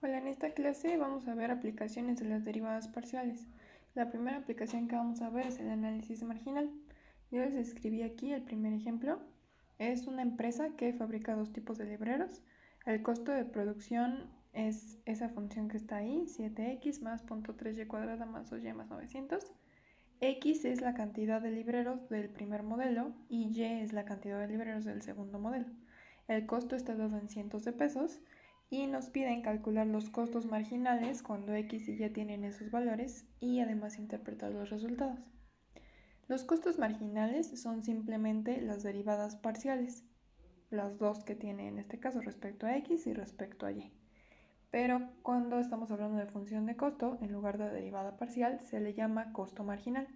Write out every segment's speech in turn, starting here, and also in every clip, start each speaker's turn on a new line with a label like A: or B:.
A: Hola, en esta clase vamos a ver aplicaciones de las derivadas parciales. La primera aplicación que vamos a ver es el análisis marginal. Yo les escribí aquí el primer ejemplo. Es una empresa que fabrica dos tipos de libreros. El costo de producción es esa función que está ahí, 7x más 0.3y cuadrada más 2y más 900. X es la cantidad de libreros del primer modelo y Y es la cantidad de libreros del segundo modelo. El costo está dado en cientos de pesos y nos piden calcular los costos marginales cuando X y Y tienen esos valores y además interpretar los resultados. Los costos marginales son simplemente las derivadas parciales, las dos que tiene en este caso respecto a X y respecto a Y. Pero cuando estamos hablando de función de costo, en lugar de derivada parcial, se le llama costo marginal.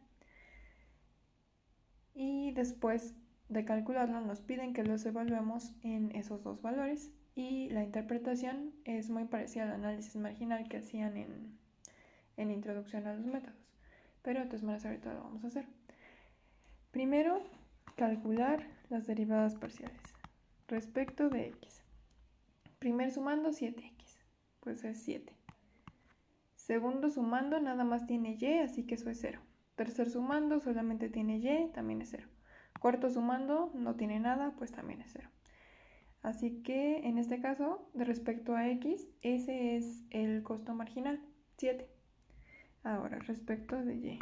A: Y después de calcularlo nos piden que los evaluemos en esos dos valores y la interpretación es muy parecida al análisis marginal que hacían en introducción a los métodos, pero de todas maneras ahorita lo vamos a hacer. Primero, calcular las derivadas parciales respecto de x. Primer sumando 7x, pues es 7. Segundo sumando nada más tiene y, así que eso es 0. Tercer sumando solamente tiene y, también es 0. Cuarto sumando no tiene nada, pues también es 0. Así que en este caso, de respecto a x, ese es el costo marginal, 7. Ahora, respecto de y.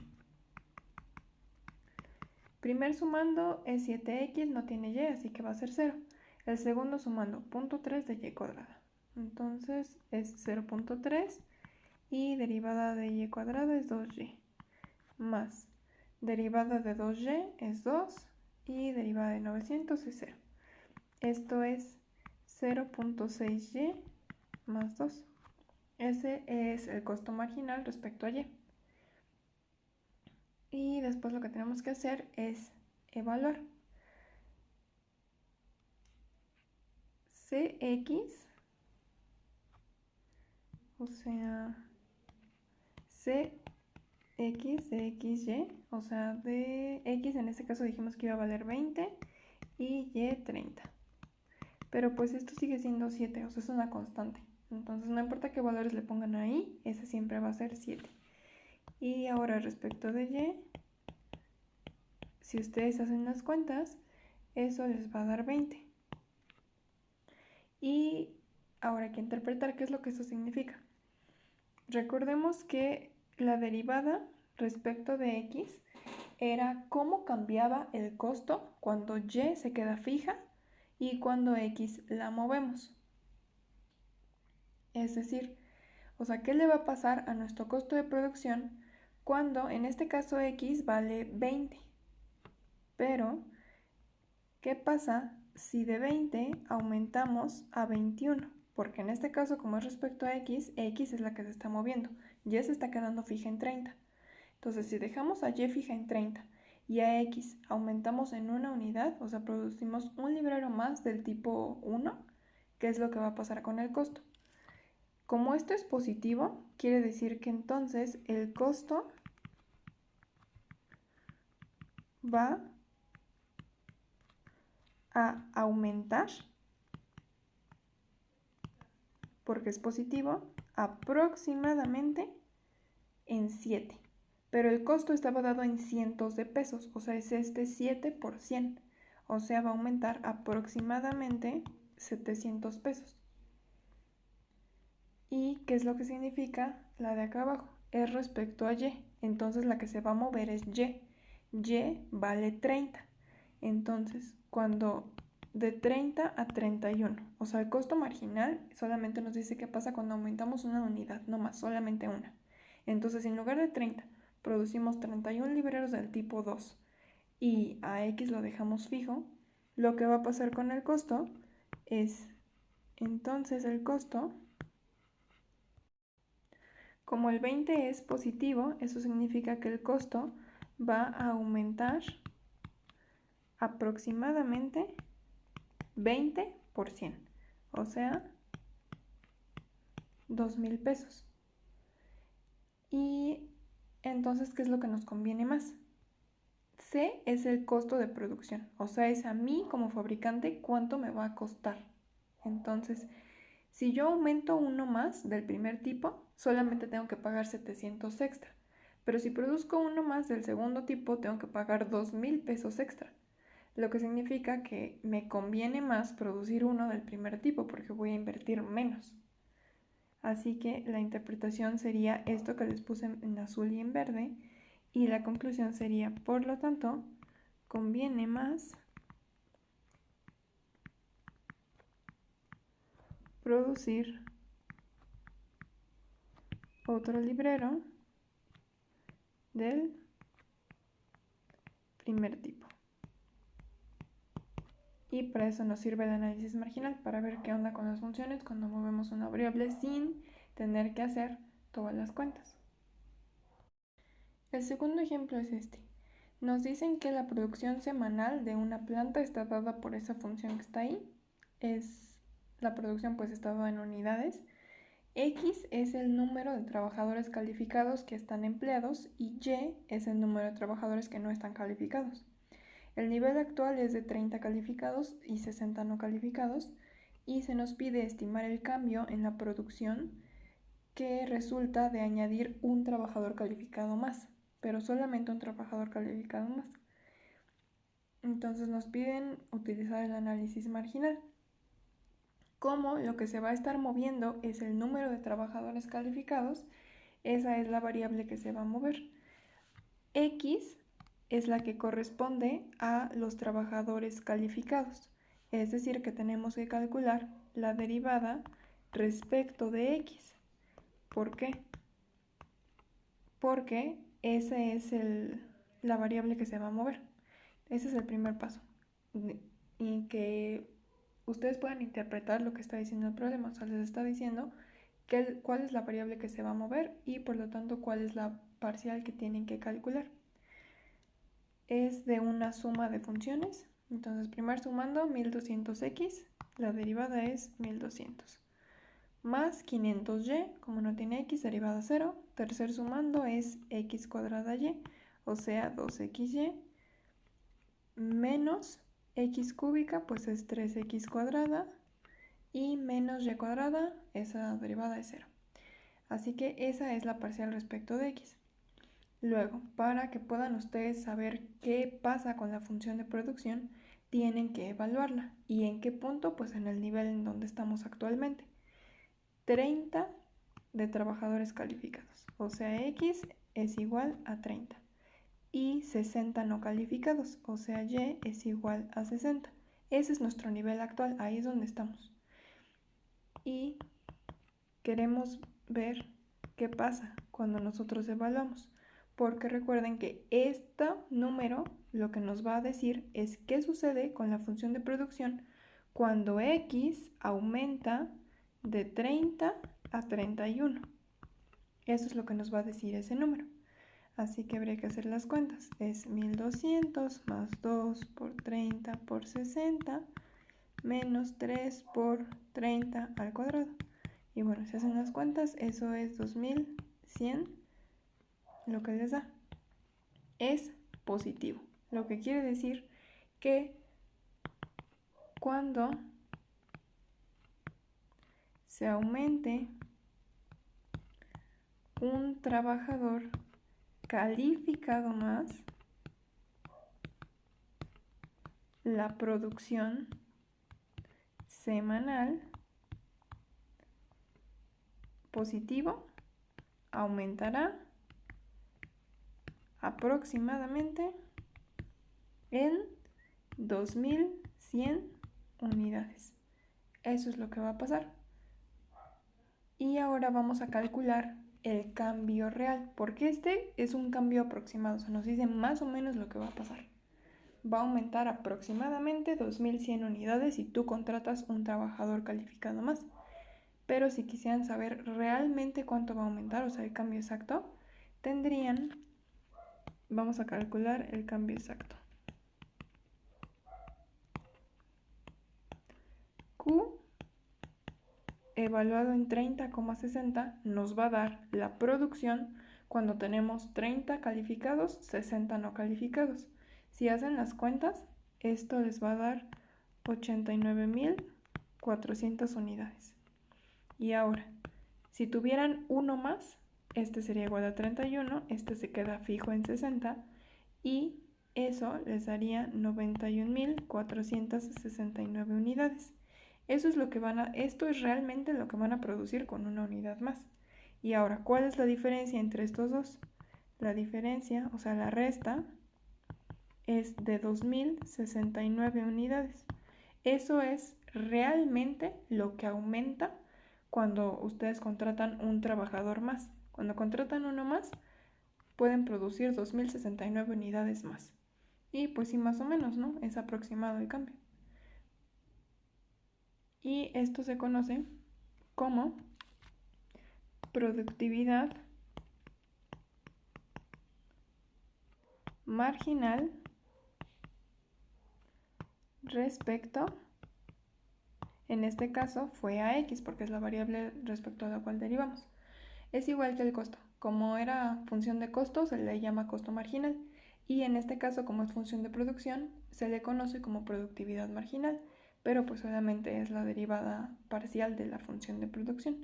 A: Primer sumando es 7x, no tiene y, así que va a ser 0. El segundo sumando, 0.3 de y cuadrada. Entonces es 0.3 y derivada de y cuadrada es 2y. Más derivada de 2y es 2 y derivada de 900 es 0. Esto es 0.6y más 2. Ese es el costo marginal respecto a y. Y después lo que tenemos que hacer es evaluar. Cx, o sea, Cx de xy, o sea, de x en este caso dijimos que iba a valer 20 y y 30. Pero pues esto sigue siendo 7, o sea, es una constante. Entonces no importa qué valores le pongan ahí, ese siempre va a ser 7. Y ahora respecto de y, si ustedes hacen las cuentas, eso les va a dar 20. Y ahora hay que interpretar qué es lo que eso significa. Recordemos que la derivada respecto de x era cómo cambiaba el costo cuando y se queda fija y cuando x la movemos. Es decir, o sea, ¿qué le va a pasar a nuestro costo de producción cuando en este caso x vale 20? Pero, ¿qué pasa si de 20 aumentamos a 21? Porque en este caso, como es respecto a x, x es la que se está moviendo, y se está quedando fija en 30. Entonces, si dejamos a y fija en 30 y a x aumentamos en una unidad, o sea, producimos un librero más del tipo 1, ¿qué es lo que va a pasar con el costo? Como esto es positivo, quiere decir que entonces el costo va a aumentar, porque es positivo, aproximadamente en 7. Pero el costo estaba dado en cientos de pesos, o sea, es este 7 por 100. O sea, va a aumentar aproximadamente 700 pesos. ¿Y qué es lo que significa la de acá abajo? Es respecto a y. Entonces la que se va a mover es y. Y vale 30. Entonces, cuando de 30 a 31, o sea, el costo marginal solamente nos dice qué pasa cuando aumentamos una unidad, no más, solamente una. Entonces, en lugar de 30, producimos 31 libreros del tipo 2 y a x lo dejamos fijo, lo que va a pasar con el costo es, entonces el costo, como el 20 es positivo, eso significa que el costo va a aumentar aproximadamente 20%, o sea, 2,000 pesos. Y entonces, ¿qué es lo que nos conviene más? C es el costo de producción, o sea, es a mí como fabricante cuánto me va a costar. Entonces, Si yo aumento uno más del primer tipo, solamente tengo que pagar 700 extra. Pero si produzco uno más del segundo tipo, tengo que pagar 2,000 pesos extra. Lo que significa que me conviene más producir uno del primer tipo porque voy a invertir menos. Así que la interpretación sería esto que les puse en azul y en verde. Y la conclusión sería, por lo tanto, conviene más producir otro librero del primer tipo. Y para eso nos sirve el análisis marginal, para ver qué onda con las funciones cuando movemos una variable sin tener que hacer todas las cuentas. El segundo ejemplo es este. Nos dicen que la producción semanal de una planta está dada por esa función que está ahí. La producción pues está dada en unidades. X es el número de trabajadores calificados que están empleados y Y es el número de trabajadores que no están calificados. El nivel actual es de 30 calificados y 60 no calificados y se nos pide estimar el cambio en la producción que resulta de añadir un trabajador calificado más, pero solamente un trabajador calificado más. Entonces nos piden utilizar el análisis marginal. Como lo que se va a estar moviendo es el número de trabajadores calificados, esa es la variable que se va a mover. X es la que corresponde a los trabajadores calificados, es decir, que tenemos que calcular la derivada respecto de X. ¿Por qué? Porque esa es la variable que se va a mover. Ese es el primer paso. Y que ustedes puedan interpretar lo que está diciendo el problema. O sea, les está diciendo cuál es la variable que se va a mover y por lo tanto cuál es la parcial que tienen que calcular. Es de una suma de funciones. Entonces, primero sumando 1200x, la derivada es 1200. Más 500y, como no tiene x, derivada 0. Tercer sumando es x cuadrada y, o sea 2xy, menos x cúbica, pues es 3x cuadrada, y menos y cuadrada, esa derivada es 0. Así que esa es la parcial respecto de x. Luego, para que puedan ustedes saber qué pasa con la función de producción, tienen que evaluarla. ¿Y en qué punto? Pues en el nivel en donde estamos actualmente. 30 de trabajadores calificados, o sea, X es igual a 30. Y 60 no calificados, o sea, Y es igual a 60. Ese es nuestro nivel actual, ahí es donde estamos. Y queremos ver qué pasa cuando nosotros evaluamos. Porque recuerden que este número lo que nos va a decir es qué sucede con la función de producción cuando X aumenta de 30 a 31. Eso es lo que nos va a decir ese número. Así que habría que hacer las cuentas. Es 1200 más 2 por 30 por 60 menos 3 por 30 al cuadrado. Y bueno, si hacen las cuentas, eso es 2100, lo que les da. Es positivo, lo que quiere decir que cuando se aumente un trabajador calificado más, la producción semanal positivo aumentará aproximadamente en 2100 unidades. Eso es lo que va a pasar. Y ahora vamos a calcular el cambio real, porque este es un cambio aproximado, o sea, nos dice más o menos lo que va a pasar. Va a aumentar aproximadamente 2100 unidades si tú contratas un trabajador calificado más. Pero si quisieran saber realmente cuánto va a aumentar, o sea, el cambio exacto, vamos a calcular el cambio exacto. Q evaluado en 30,60 nos va a dar la producción cuando tenemos 30 calificados, 60 no calificados. Si hacen las cuentas, esto les va a dar 89.400 unidades. Y ahora, si tuvieran uno más, este sería igual a 31, este se queda fijo en 60 y eso les daría 91.469 unidades. Esto es realmente lo que van a producir con una unidad más. Y ahora, ¿cuál es la diferencia entre estos dos? La diferencia, o sea, la resta, es de 2.069 unidades. Eso es realmente lo que aumenta cuando ustedes contratan un trabajador más. Cuando contratan uno más, pueden producir 2.069 unidades más. Y pues sí, más o menos, ¿no? Es aproximado el cambio. Y esto se conoce como productividad marginal respecto, en este caso fue a x porque es la variable respecto a la cual derivamos. Es igual que el costo. Como era función de costo, se le llama costo marginal. Y en este caso, como es función de producción, se le conoce como productividad marginal, pero pues solamente es la derivada parcial de la función de producción.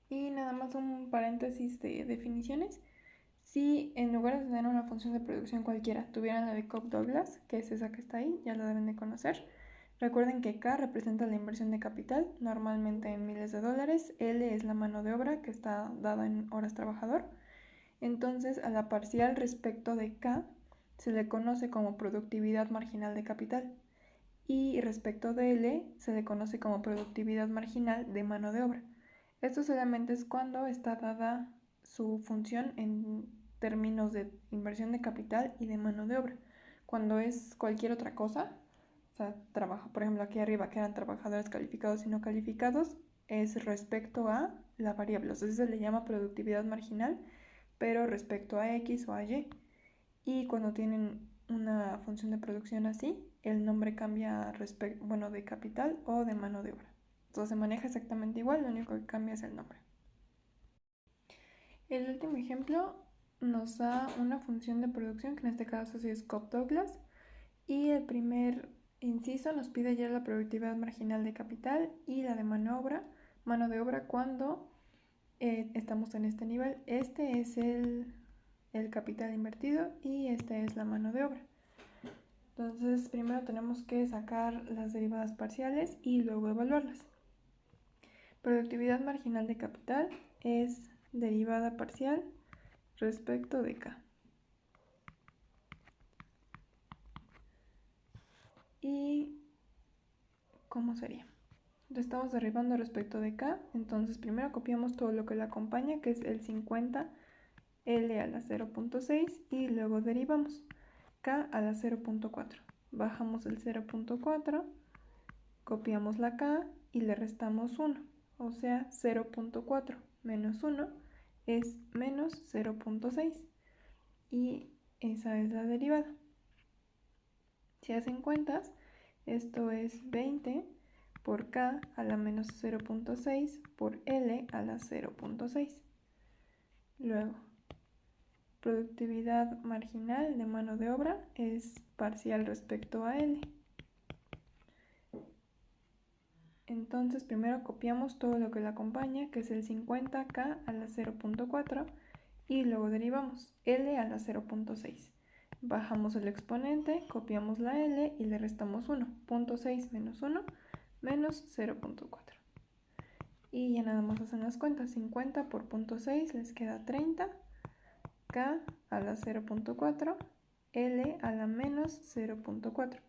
A: Y nada más un paréntesis de definiciones. Si en lugar de tener una función de producción cualquiera, tuvieran la de Cobb-Douglas, que es esa que está ahí, ya la deben de conocer. Recuerden que K representa la inversión de capital, normalmente en miles de dólares. L es la mano de obra, que está dada en horas trabajador. Entonces, a la parcial respecto de K se le conoce como productividad marginal de capital. Y respecto de L se le conoce como productividad marginal de mano de obra. Esto solamente es cuando está dada su función en términos de inversión de capital y de mano de obra. Cuando es cualquier otra cosa, o sea, por ejemplo aquí arriba que eran trabajadores calificados y no calificados, es respecto a la variable. O sea, se le llama productividad marginal, pero respecto a X o a Y. Y cuando tienen una función de producción así, el nombre cambia de capital o de mano de obra. Entonces se maneja exactamente igual, lo único que cambia es el nombre. El último ejemplo nos da una función de producción, que en este caso sí es Cobb-Douglas, y el primer inciso nos pide ya la productividad marginal de capital y la de mano de obra cuando estamos en este nivel. Este es el capital invertido y esta es la mano de obra. Entonces primero tenemos que sacar las derivadas parciales y luego evaluarlas. Productividad marginal de capital es derivada parcial respecto de K. ¿Y cómo sería? Lo estamos derivando respecto de K, entonces primero copiamos todo lo que le acompaña, que es el 50 L a la 0.6 y luego derivamos K a la 0.4. Bajamos el 0.4, copiamos la K y le restamos 1, o sea 0.4 menos 1 es menos 0.6 y esa es la derivada. Si hacen cuentas, esto es 20 por K a la menos 0.6 por L a la 0.6. Luego, productividad marginal de mano de obra es parcial respecto a L. Entonces primero copiamos todo lo que la acompaña, que es el 50K a la 0.4 y luego derivamos L a la 0.6. Bajamos el exponente, copiamos la L y le restamos 1. 0.6 menos 1 menos 0.4. Y ya nada más hacen las cuentas. 50 por 0.6 les queda 30. K a la 0.4, L a la menos 0.4.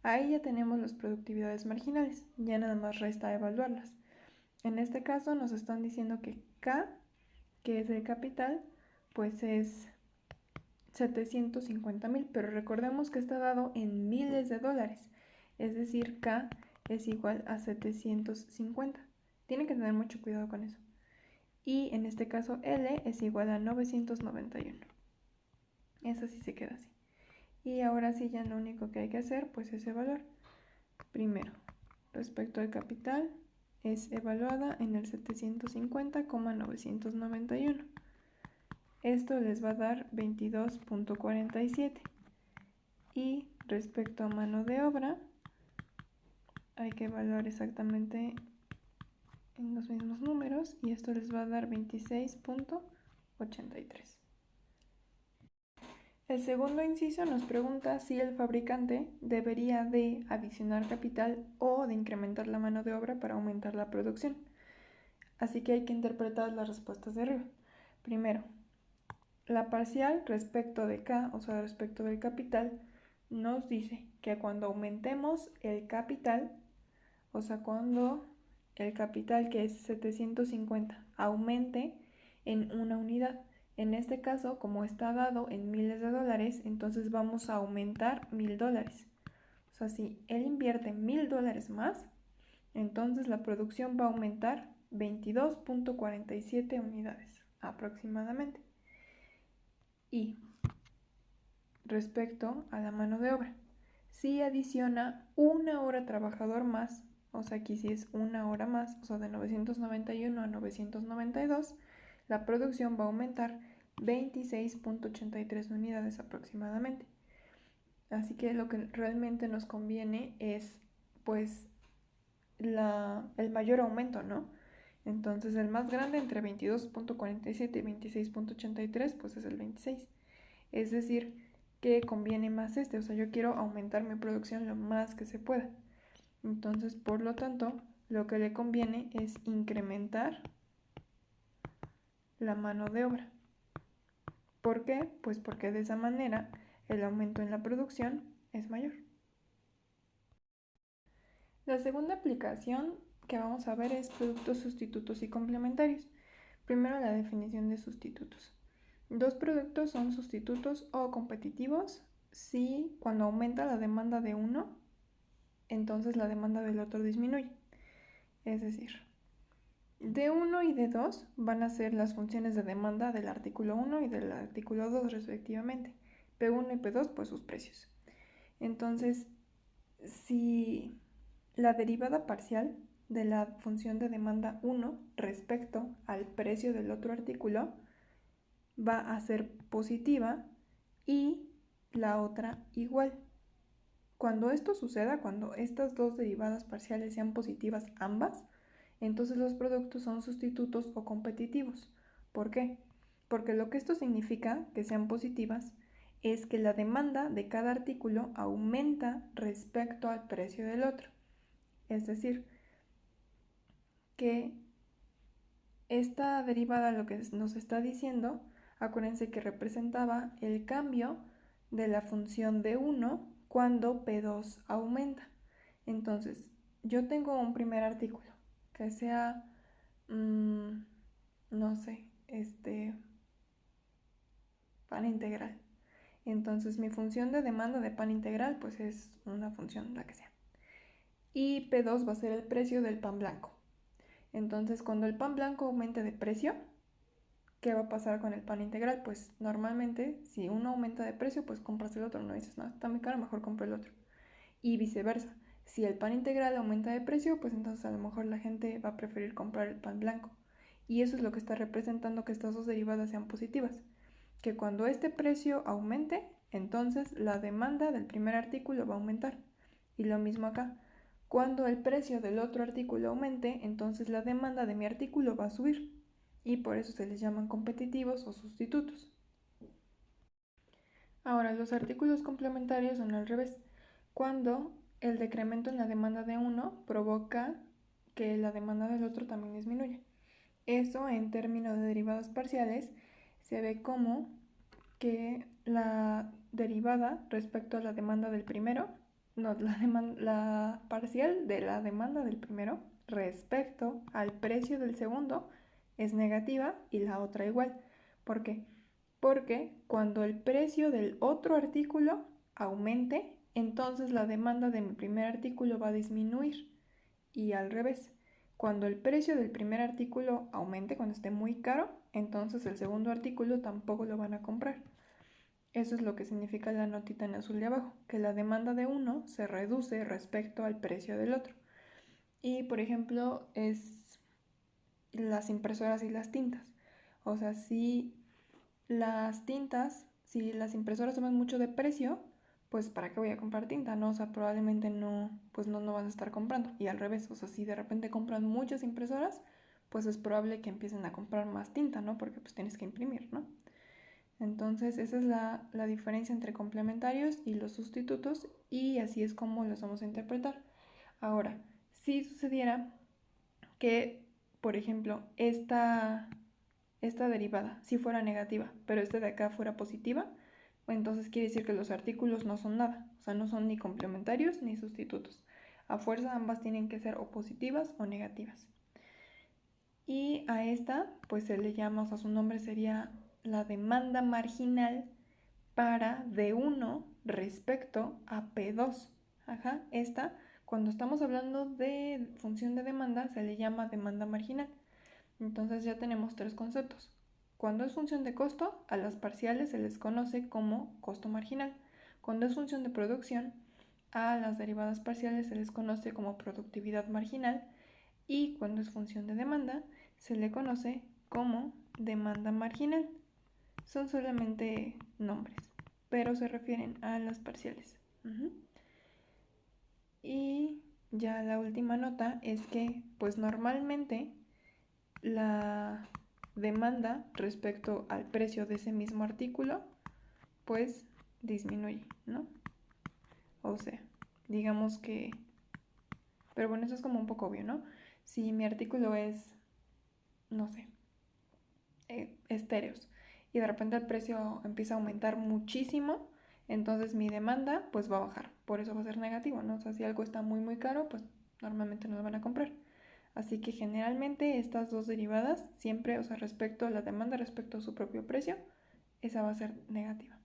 A: Ahí ya tenemos las productividades marginales, ya nada más resta evaluarlas. En este caso nos están diciendo que K, que es el capital, pues es 750,000, pero recordemos que está dado en miles de dólares, es decir, K es igual a 750. Tienen que tener mucho cuidado con eso. Y en este caso L es igual a 991. Eso sí se queda así. Y ahora sí ya lo único que hay que hacer pues es evaluar. Primero, respecto al capital, es evaluada en el 750,991. Esto les va a dar 22.47. Y respecto a mano de obra, hay que evaluar exactamente en los mismos números y esto les va a dar 26.83. El segundo inciso nos pregunta si el fabricante debería de adicionar capital o de incrementar la mano de obra para aumentar la producción. Así que hay que interpretar las respuestas de arriba. Primero, la parcial respecto de K, o sea, respecto del capital, nos dice que cuando aumentemos el capital, o sea, cuando el capital, que es 750, aumente en una unidad. En este caso, como está dado en miles de dólares, entonces vamos a aumentar $1000. O sea, si él invierte $1000 más, entonces la producción va a aumentar 22.47 unidades aproximadamente. Y respecto a la mano de obra, si adiciona una hora trabajador más, o sea, aquí sí es una hora más, o sea, de 991 a 992, la producción va a aumentar 26.83 unidades aproximadamente. Así que lo que realmente nos conviene es, pues, el mayor aumento, ¿no? Entonces, el más grande entre 22.47 y 26.83, pues es el 26. Es decir, que conviene más o sea, yo quiero aumentar mi producción lo más que se pueda. Entonces, por lo tanto, lo que le conviene es incrementar la mano de obra. ¿Por qué? Pues porque de esa manera el aumento en la producción es mayor. La segunda aplicación que vamos a ver es productos sustitutos y complementarios. Primero, la definición de sustitutos. Dos productos son sustitutos o competitivos si cuando aumenta la demanda de uno, entonces la demanda del otro disminuye. Es decir, D1 y D2 van a ser las funciones de demanda del artículo 1 y del artículo 2 respectivamente. P1 y P2 pues sus precios. Entonces, si la derivada parcial de la función de demanda 1 respecto al precio del otro artículo va a ser positiva y la otra igual. Cuando esto suceda, cuando estas dos derivadas parciales sean positivas ambas, entonces los productos son sustitutos o competitivos. ¿Por qué? Porque lo que esto significa, que sean positivas, es que la demanda de cada artículo aumenta respecto al precio del otro. Es decir, que esta derivada lo que nos está diciendo, acuérdense que representaba el cambio de la función de 1 cuando P2 aumenta. Entonces, yo tengo un primer artículo que sea, no sé, pan integral. Entonces, mi función de demanda de pan integral, pues es una función, la que sea. Y P2 va a ser el precio del pan blanco. Entonces, cuando el pan blanco aumente de precio, ¿qué va a pasar con el pan integral? Pues normalmente, si uno aumenta de precio, pues compras el otro. No dices, no, está muy caro, mejor compro el otro. Y viceversa. Si el pan integral aumenta de precio, pues entonces a lo mejor la gente va a preferir comprar el pan blanco. Y eso es lo que está representando que estas dos derivadas sean positivas. Que cuando este precio aumente, entonces la demanda del primer artículo va a aumentar. Y lo mismo acá. Cuando el precio del otro artículo aumente, entonces la demanda de mi artículo va a subir. Y por eso se les llaman competitivos o sustitutos. Ahora, los artículos complementarios son al revés. Cuando el decremento en la demanda de uno provoca que la demanda del otro también disminuya. Eso, en términos de derivadas parciales, se ve como que la derivada respecto a la demanda del primero, no, la parcial de la demanda del primero respecto al precio del segundo es negativa y la otra igual. ¿Por qué? Porque cuando el precio del otro artículo aumente, entonces la demanda de mi primer artículo va a disminuir. Y al revés, cuando el precio del primer artículo aumente, cuando esté muy caro, entonces el segundo artículo tampoco lo van a comprar. Eso es lo que significa la notita en azul de abajo, que la demanda de uno se reduce respecto al precio del otro. Y por ejemplo, es las impresoras y las tintas. O sea, si las impresoras suben mucho de precio, pues ¿para qué voy a comprar tinta? ¿No? O sea, probablemente no, pues no vas a estar comprando. Y al revés, o sea, si de repente compran muchas impresoras, pues es probable que empiecen a comprar más tinta, ¿no? Porque pues tienes que imprimir, ¿no? Entonces, esa es la diferencia entre complementarios y los sustitutos, y así es como los vamos a interpretar. Ahora, si sucediera que, por ejemplo, esta derivada si fuera negativa, pero esta de acá fuera positiva, entonces quiere decir que los artículos no son nada, o sea, no son ni complementarios ni sustitutos. A fuerza ambas tienen que ser o positivas o negativas. Y a esta, pues se le llama, o sea, su nombre sería la demanda marginal para D1 respecto a P2. Ajá, esta, cuando estamos hablando de función de demanda, se le llama demanda marginal. Entonces ya tenemos tres conceptos. Cuando es función de costo, a las parciales se les conoce como costo marginal. Cuando es función de producción, a las derivadas parciales se les conoce como productividad marginal. Y cuando es función de demanda, se le conoce como demanda marginal. Son solamente nombres, pero se refieren a las parciales. Y ya la última nota es que, pues normalmente, la demanda respecto al precio de ese mismo artículo, pues disminuye, ¿no? O sea, digamos que, pero bueno, eso es como un poco obvio, ¿no? Si mi artículo es, no sé, estéreos, y de repente el precio empieza a aumentar muchísimo, entonces mi demanda pues va a bajar, por eso va a ser negativo, ¿no? O sea, si algo está muy caro, pues normalmente no lo van a comprar. Así que generalmente estas dos derivadas siempre, o sea, respecto a la demanda, respecto a su propio precio, esa va a ser negativa.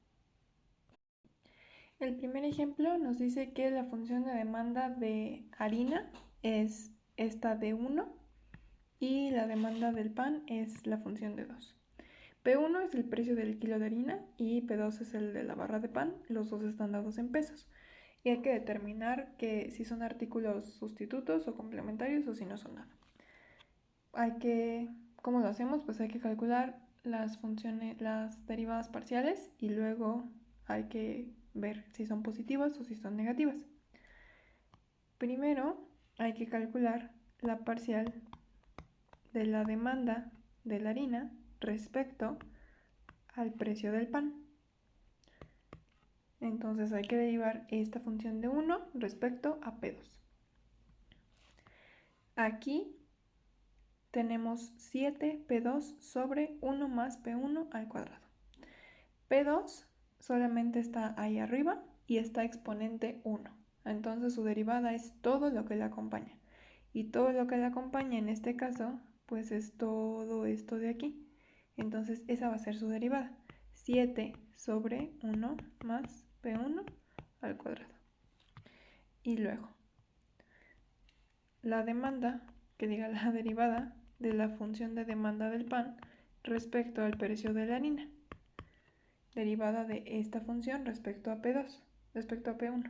A: El primer ejemplo nos dice que la función de demanda de harina es esta de 1 y la demanda del pan es la función de 2. P1 es el precio del kilo de harina y P2 es el de la barra de pan, los dos están dados en pesos. Y hay que determinar que si son artículos sustitutos o complementarios o si no son nada. ¿Cómo lo hacemos? Pues hay que calcular las funciones, las derivadas parciales, y luego hay que ver si son positivas o si son negativas. Primero hay que calcular la parcial de la demanda de la harina respecto al precio del pan. Entonces hay que derivar esta función de 1 respecto a P2. Aquí tenemos 7P2 sobre 1 más P1 al cuadrado. P2 solamente está ahí arriba y está exponente 1. Entonces su derivada es todo lo que le acompaña. Y todo lo que le acompaña en este caso, pues es todo esto de aquí. Entonces esa va a ser su derivada. 7 sobre 1 más P1 al cuadrado. Y luego, la demanda, que diga la derivada de la función de demanda del pan respecto al precio de la harina. Derivada de esta función respecto a P2, respecto a P1.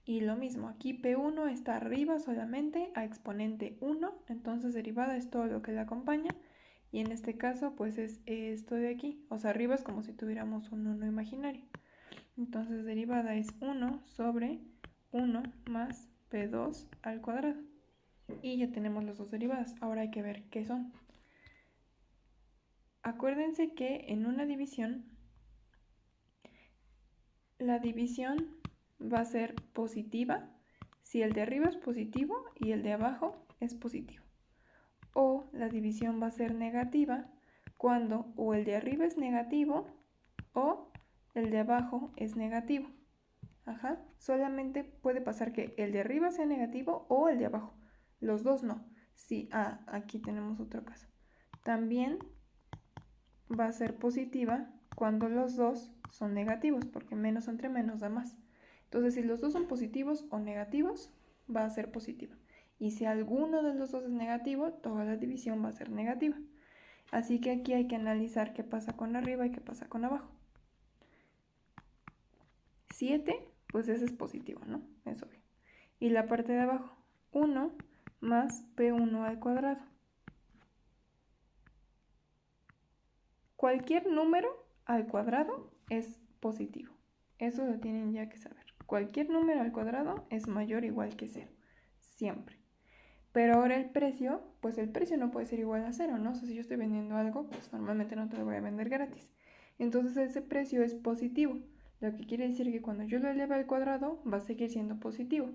A: Y lo mismo, aquí P1 está arriba solamente a exponente 1, entonces derivada es todo lo que le acompaña, y en este caso pues es esto de aquí, o sea, arriba es como si tuviéramos un 1 imaginario. Entonces derivada es 1 sobre 1 más P2 al cuadrado. Y ya tenemos las dos derivadas, ahora hay que ver qué son. Acuérdense que en una división, la división va a ser positiva si el de arriba es positivo y el de abajo es positivo. O la división va a ser negativa cuando o el de arriba es negativo o el de abajo es negativo. Ajá, solamente puede pasar que el de arriba sea negativo o el de abajo. Los dos no. Sí, aquí tenemos otro caso. También va a ser positiva cuando los dos son negativos, porque menos entre menos da más. Entonces, si los dos son positivos o negativos, va a ser positiva. Y si alguno de los dos es negativo, toda la división va a ser negativa. Así que aquí hay que analizar qué pasa con arriba y qué pasa con abajo. 7, pues ese es positivo, ¿no? Es obvio. Y la parte de abajo, 1 más P1 al cuadrado. Cualquier número al cuadrado es positivo. Eso lo tienen ya que saber. Cualquier número al cuadrado es mayor o igual que 0, siempre. Pero ahora el precio, pues el precio no puede ser igual a 0, ¿no? O sea, si yo estoy vendiendo algo, pues normalmente no te lo voy a vender gratis. Entonces ese precio es positivo, lo que quiere decir que cuando yo lo eleve al cuadrado va a seguir siendo positivo.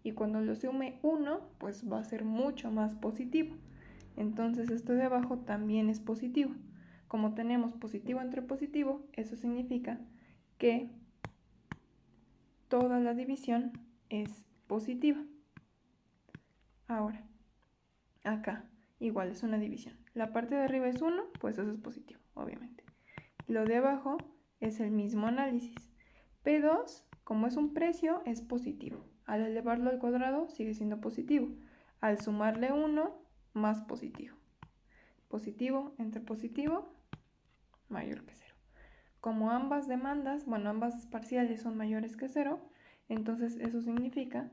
A: Y cuando lo sume 1, pues va a ser mucho más positivo. Entonces esto de abajo también es positivo. Como tenemos positivo entre positivo, eso significa que toda la división es positiva. Ahora, acá, igual es una división. La parte de arriba es 1, pues eso es positivo, obviamente. Lo de abajo es el mismo análisis. P2, como es un precio, es positivo. Al elevarlo al cuadrado sigue siendo positivo. Al sumarle 1, más positivo. Positivo entre positivo, mayor que 0. Como ambas demandas, bueno, ambas parciales son mayores que 0, entonces eso significa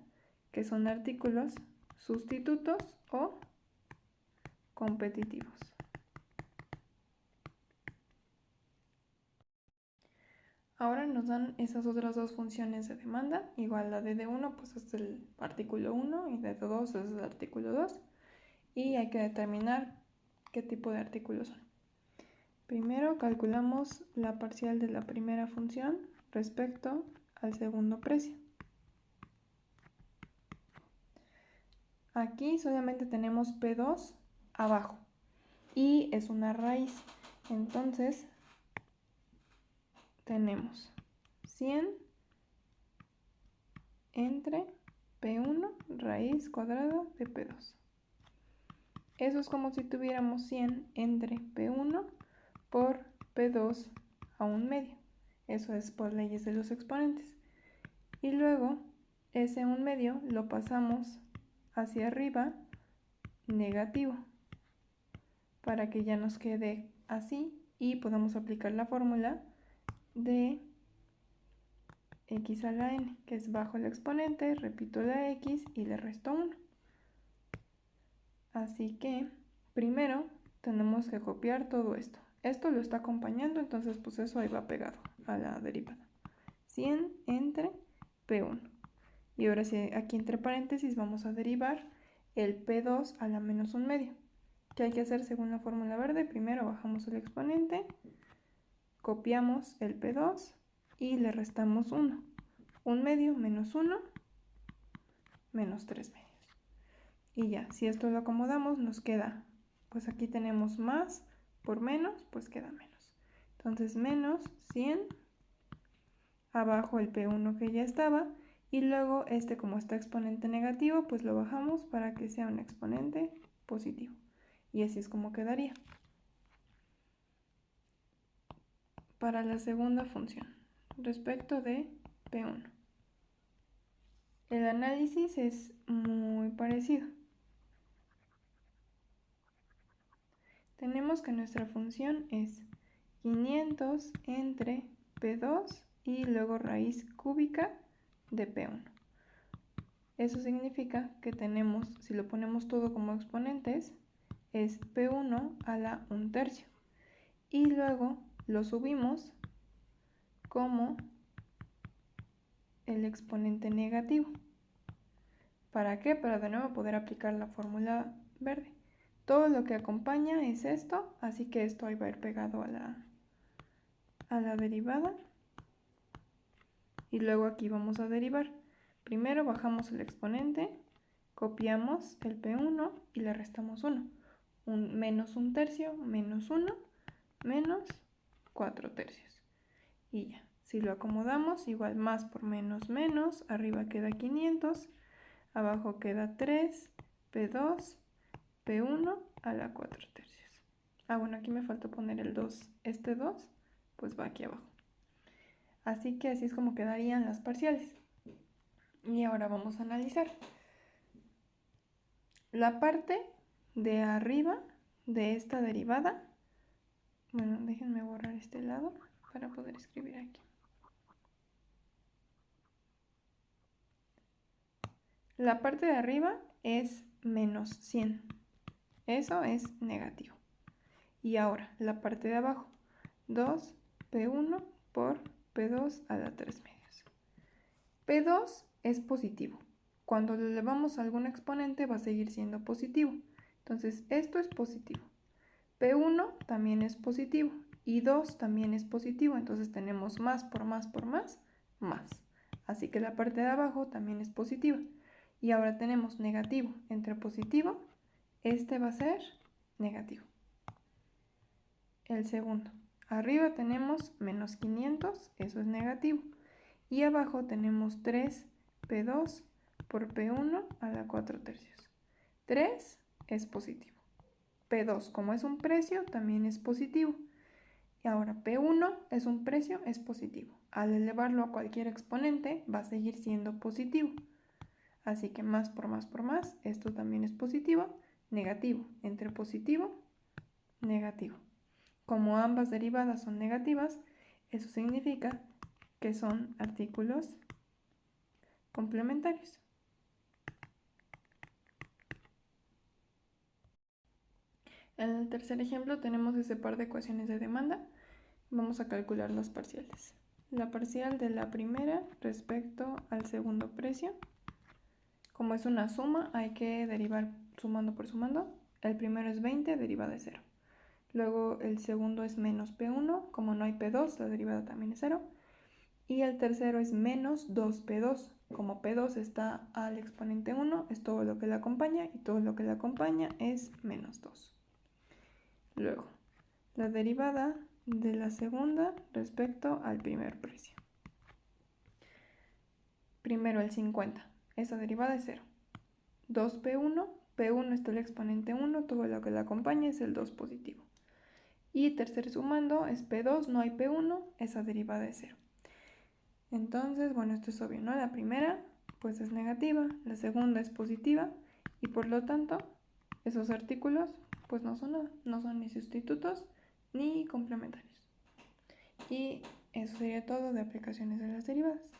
A: que son artículos sustitutos o competitivos. Ahora nos dan esas otras dos funciones de demanda, igual la de D1 pues es el artículo 1 y de D2 es el artículo 2, y hay que determinar qué tipo de artículos son. Primero calculamos la parcial de la primera función respecto al segundo precio. Aquí solamente tenemos P2 abajo y es una raíz, entonces tenemos 100 entre P1 raíz cuadrada de P2. Eso es como si tuviéramos 100 entre P1 por P2 a un medio. Eso es por leyes de los exponentes. Y luego ese 1 medio lo pasamos hacia arriba negativo para que ya nos quede así y podamos aplicar la fórmula de x a la n, que es bajo el exponente, repito la x y le resto 1. Así que primero tenemos que copiar todo esto. Esto lo está acompañando, entonces pues eso ahí va pegado a la derivada. 100 entre P1. Y ahora sí, aquí entre paréntesis vamos a derivar el P2 a la menos 1 medio. ¿Qué hay que hacer según la fórmula verde? Primero bajamos el exponente, copiamos el P2 y le restamos 1. 1 medio menos 1, menos 3 medios. Y ya, si esto lo acomodamos, nos queda, pues aquí tenemos más por menos, pues queda menos. Entonces menos 100, abajo el P1 que ya estaba, y luego este como está exponente negativo, pues lo bajamos para que sea un exponente positivo. Y así es como quedaría. Para la segunda función, respecto de P1. El análisis es muy parecido. Tenemos que nuestra función es 500 entre P2 y luego raíz cúbica de P1. Eso significa que tenemos, si lo ponemos todo como exponentes, es P1 a la 1/3. Y luego lo subimos como el exponente negativo. ¿Para qué? Para de nuevo poder aplicar la fórmula verde. Todo lo que acompaña es esto, así que esto ahí va a ir pegado a la derivada. Y luego aquí vamos a derivar. Primero bajamos el exponente, copiamos el P1 y le restamos 1. Menos 1/3, menos 1, menos 4/3. Y ya, si lo acomodamos, igual más por menos menos, arriba queda 500, abajo queda 3, P2, P1 a la 4/3. Ah, bueno, aquí me faltó poner el 2. Este 2, pues va aquí abajo. Así que así es como quedarían las parciales. Y ahora vamos a analizar. La parte de arriba de esta derivada, bueno, déjenme borrar este lado para poder escribir aquí. La parte de arriba es menos 100. Eso es negativo. Y ahora, la parte de abajo, 2P1 por P2 a la 3 medios. P2 es positivo. Cuando le elevamos a algún exponente va a seguir siendo positivo. Entonces, esto es positivo. P1 también es positivo y 2 también es positivo. Entonces, tenemos más por más por más, más. Así que la parte de abajo también es positiva. Y ahora tenemos negativo entre positivo. Este va a ser negativo. El segundo. Arriba tenemos menos 500, eso es negativo. Y abajo tenemos 3P2 por P1 a la 4/3. 3 es positivo. P2, como es un precio, también es positivo. Y ahora P1 es un precio, es positivo. Al elevarlo a cualquier exponente, va a seguir siendo positivo. Así que más por más por más, esto también es positivo. Negativo entre positivo, negativo. Como ambas derivadas son negativas, eso significa que son artículos complementarios. En el tercer ejemplo tenemos ese par de ecuaciones de demanda. Vamos a calcular las parciales. La parcial de la primera respecto al segundo precio. Como es una suma, hay que derivar sumando por sumando. El primero es 20, derivada de 0. Luego el segundo es menos P1, como no hay P2, la derivada también es 0. Y el tercero es menos 2P2. Como P2 está al exponente 1, es todo lo que le acompaña, y todo lo que le acompaña es menos 2. Luego, la derivada de la segunda respecto al primer precio. Primero el 50, esa derivada es 0. 2P1, P1 está el exponente 1, todo lo que le acompaña es el 2 positivo. Y tercer sumando es P2, no hay P1, esa derivada es 0. Entonces, bueno, esto es obvio, ¿no? La primera, pues es negativa, la segunda es positiva, y por lo tanto, esos artículos, pues no son nada, no son ni sustitutos ni complementarios. Y eso sería todo de aplicaciones de las derivadas.